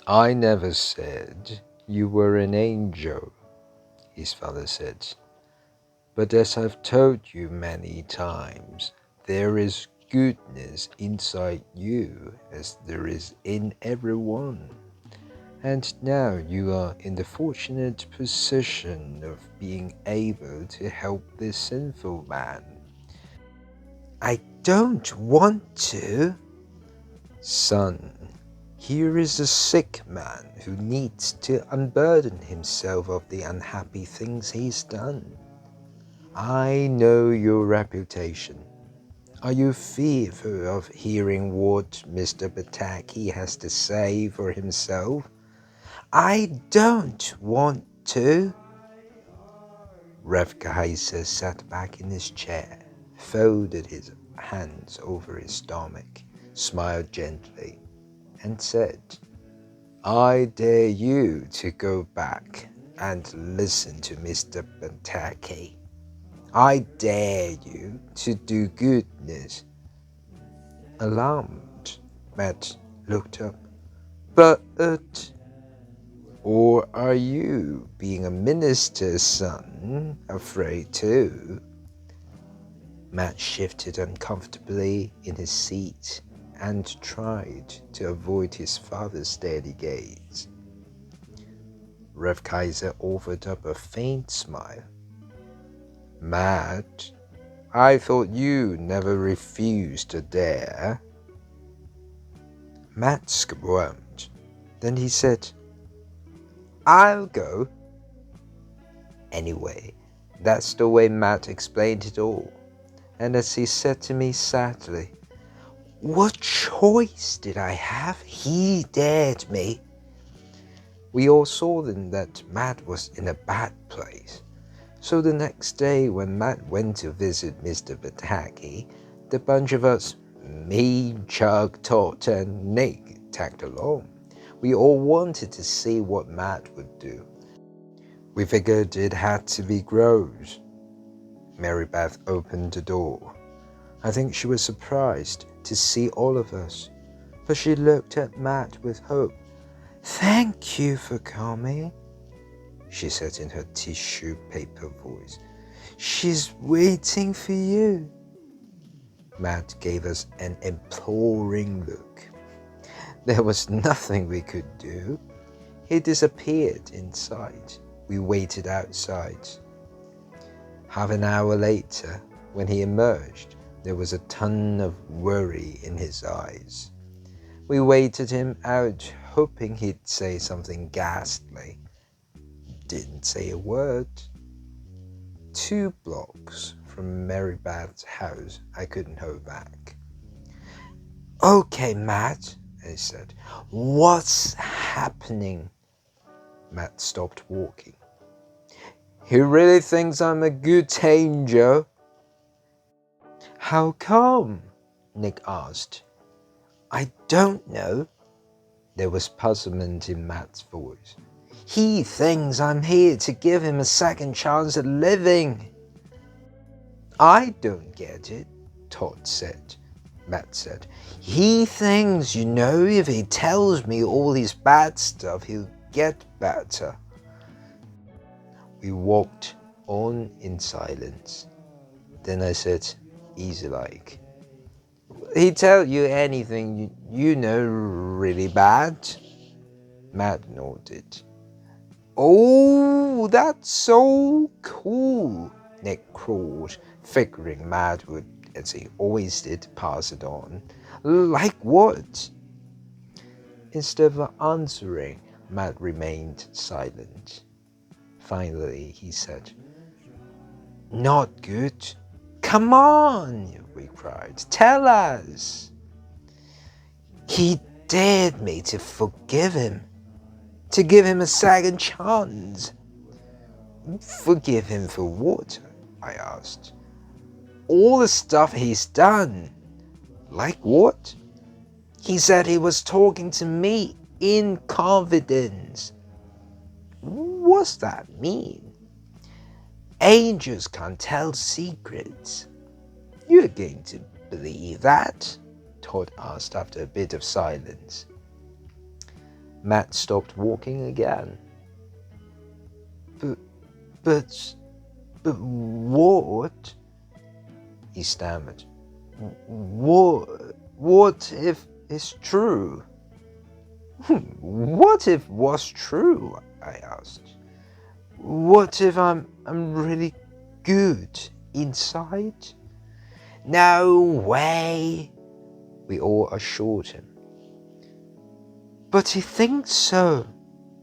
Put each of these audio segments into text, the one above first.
I never said you were an angel, his father said. But as I've told you many times, there is goodness inside you as there is in everyone. And now you are in the fortunate position of being able to help this sinful man. I don't want to. Son, here is a sick man who needs to unburden himself of the unhappy things he's done. I know your reputation. Are you fearful of hearing what Mr. Bataki has to say for himself? I don't want to. Rev Kaizer sat back in his chair, folded his hands over his stomach, smiled gently, and said, I dare you to go back and listen to Mr. Bataki. I dare you to do goodness. Alarmed, Matt looked up. But, or are you, being a minister's son, afraid too? Matt shifted uncomfortably in his seat and tried to avoid his father's steady gaze. Rev Kaizer offered up a faint smile. Matt, I thought you never refused a dare. Matt squirmed. Then he said, I'll go. Anyway, that's the way Matt explained it all. And as he said to me sadly, what choice did I have? He dared me. We all saw then that Matt was in a bad place. So the next day when Matt went to visit Mr. Bataki, the bunch of us, me, Chuck, Todd, and Nick, tagged along. We all wanted to see what Matt would do. We figured it had to be gross. Mary Beth opened the door. I think she was surprised to see all of us, but she looked at Matt with hope. Thank you for coming, she said in her tissue paper voice. She's waiting for you. Matt gave us an imploring look. There was nothing we could do. He disappeared inside. We waited outside. Half an hour later, when he emerged, there was a ton of worry in his eyes. We waited him out, hoping he'd say something ghastly. Didn't say a word. 2 blocks from Mary Beth's house, I couldn't hold back. Okay, Matt, I said. What's happening? Matt stopped walking. He really thinks I'm a good angel. How come? Nick asked. I don't know. There was puzzlement in Matt's voice. He thinks I'm here to give him a second chance at living. I don't get it, Todd said. Matt said, he thinks, if he tells me all his bad stuff, he'll get better. We walked on in silence. Then I said, easy like, he tell you anything you know really bad? Matt nodded. Oh, that's so cool, Nick crawled, figuring Matt would, as he always did, pass it on. Like what? Instead of answering, Matt remained silent. Finally, he said, not good. Come on, we cried. Tell us. He dared me to forgive him, to give him a second chance. Forgive him for what? I asked. All the stuff he's done. Like what? He said he was talking to me in confidence. What's that mean? Angels can't tell secrets. You're going to believe that? Todd asked after a bit of silence. Matt stopped walking again. But what? He stammered. What if it's true? What if was true? I asked. What if I'm really good inside? No way, we all assured him. But he thinks so,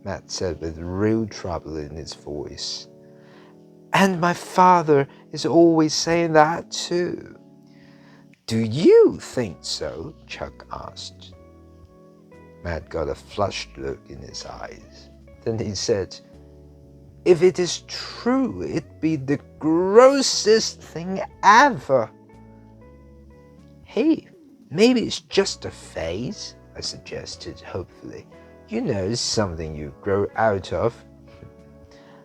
Matt said with real trouble in his voice. And my father is always saying that too. Do you think so? Chuck asked. Matt got a flushed look in his eyes. Then he said, if it is true, it'd be the grossest thing ever. Hey, maybe it's just a phase, I suggested hopefully. You know, something you grow out of.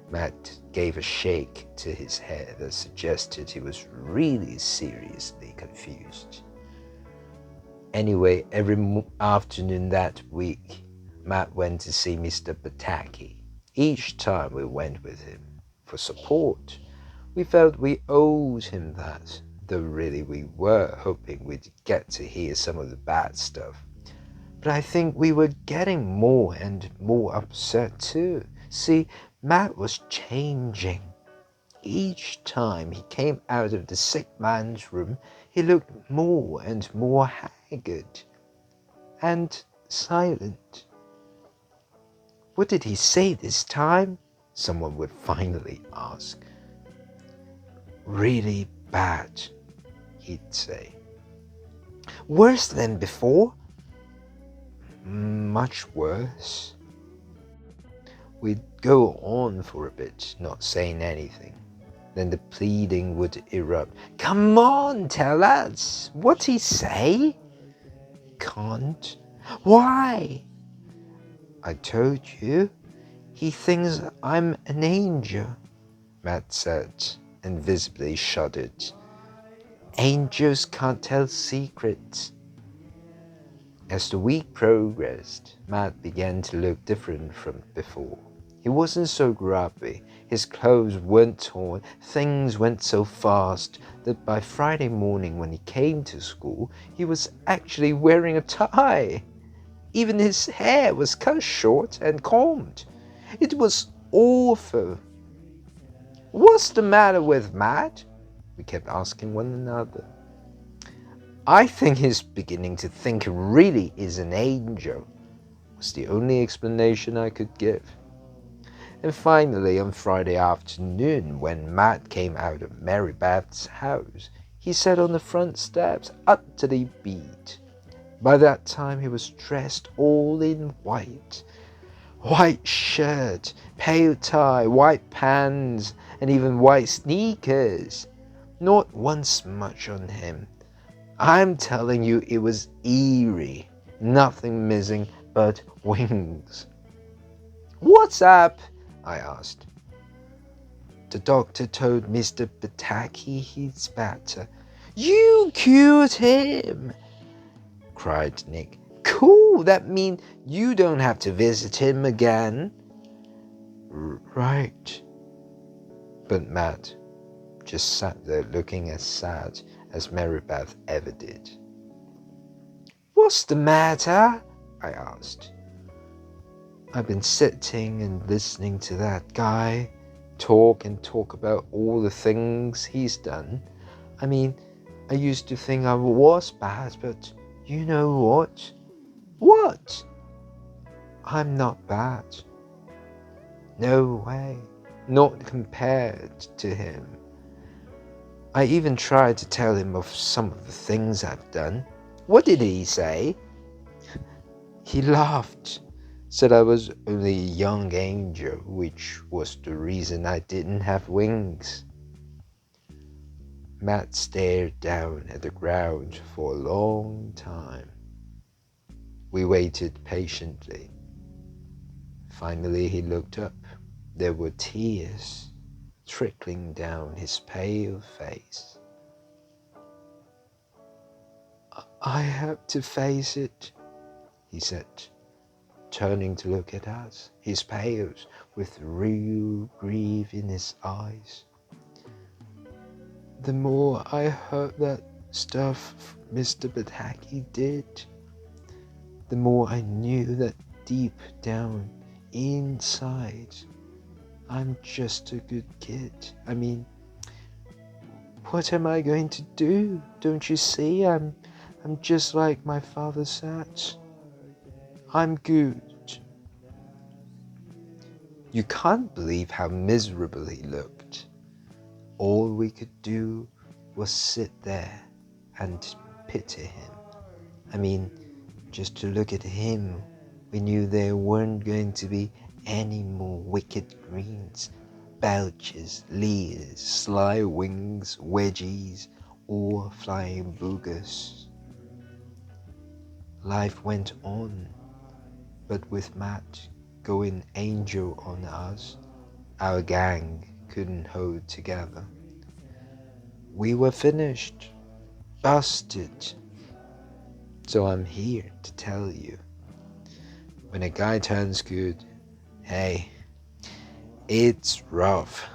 Matt gave a shake to his head that suggested he was really seriously confused. Anyway, every afternoon that week, Matt went to see Mr. Pataki. Each time we went with him for support, we felt we owed him that, though really we were hoping we'd get to hear some of the bad stuff. But I think we were getting more and more upset too. See, Matt was changing. Each time he came out of the sick man's room, he looked more and more haggard and silent. What did he say this time? Someone would finally ask. Really bad, he'd say. Worse than before? Much worse. We'd go on for a bit, not saying anything. Then the pleading would erupt. Come on, tell us. What'd he say? Can't. Why? I told you. He thinks I'm an angel, Matt said, and visibly shuddered. Angels can't tell secrets. As the week progressed, Matt began to look different from before. He wasn't so grubby, his clothes weren't torn, things went so fast that by Friday morning when he came to school, he was actually wearing a tie. Even his hair was cut short and combed. It was awful. What's the matter with Matt? We kept asking one another. I think he's beginning to think he really is an angel, was the only explanation I could give. And finally, on Friday afternoon, when Matt came out of Mary Beth's house, he sat on the front steps, utterly beat. By that time, he was dressed all in white. White shirt, pale tie, white pants, and even white sneakers. Not one smudge on him. I'm telling you, it was eerie. Nothing missing but wings. What's up? I asked. The doctor told Mr. Pataki he's better. You cured him, cried Nick. Cool, that means you don't have to visit him again. Right. But Matt just sat there looking as sad as Mary Beth ever did. What's the matter? I asked. I've been sitting and listening to that guy talk about all the things he's done. I mean, I used to think I was bad, but you know what? What? I'm not bad. No way. Not compared to him. I even tried to tell him of some of the things I've done. What did he say? He laughed, said I was only a young angel, which was the reason I didn't have wings. Matt stared down at the ground for a long time. We waited patiently. Finally, he looked up. There were tears trickling down his pale face. I have to face it, he said. turning to look at us, his pale, with real grief in his eyes. The more I heard that stuff Mr. Bataki did, the more I knew that deep down inside, I'm just a good kid. I mean, what am I going to do? Don't you see? I'm just like my father said. I'm good. You can't believe how miserable he looked. All we could do was sit there and pity him. I mean, just to look at him, we knew there weren't going to be any more wicked greens, belches, leers, sly wings, wedgies, or flying boogers. Life went on, but with Matt going angel on us, our gang couldn't hold together. We were finished, busted. So I'm here to tell you, when a guy turns good, hey, it's rough.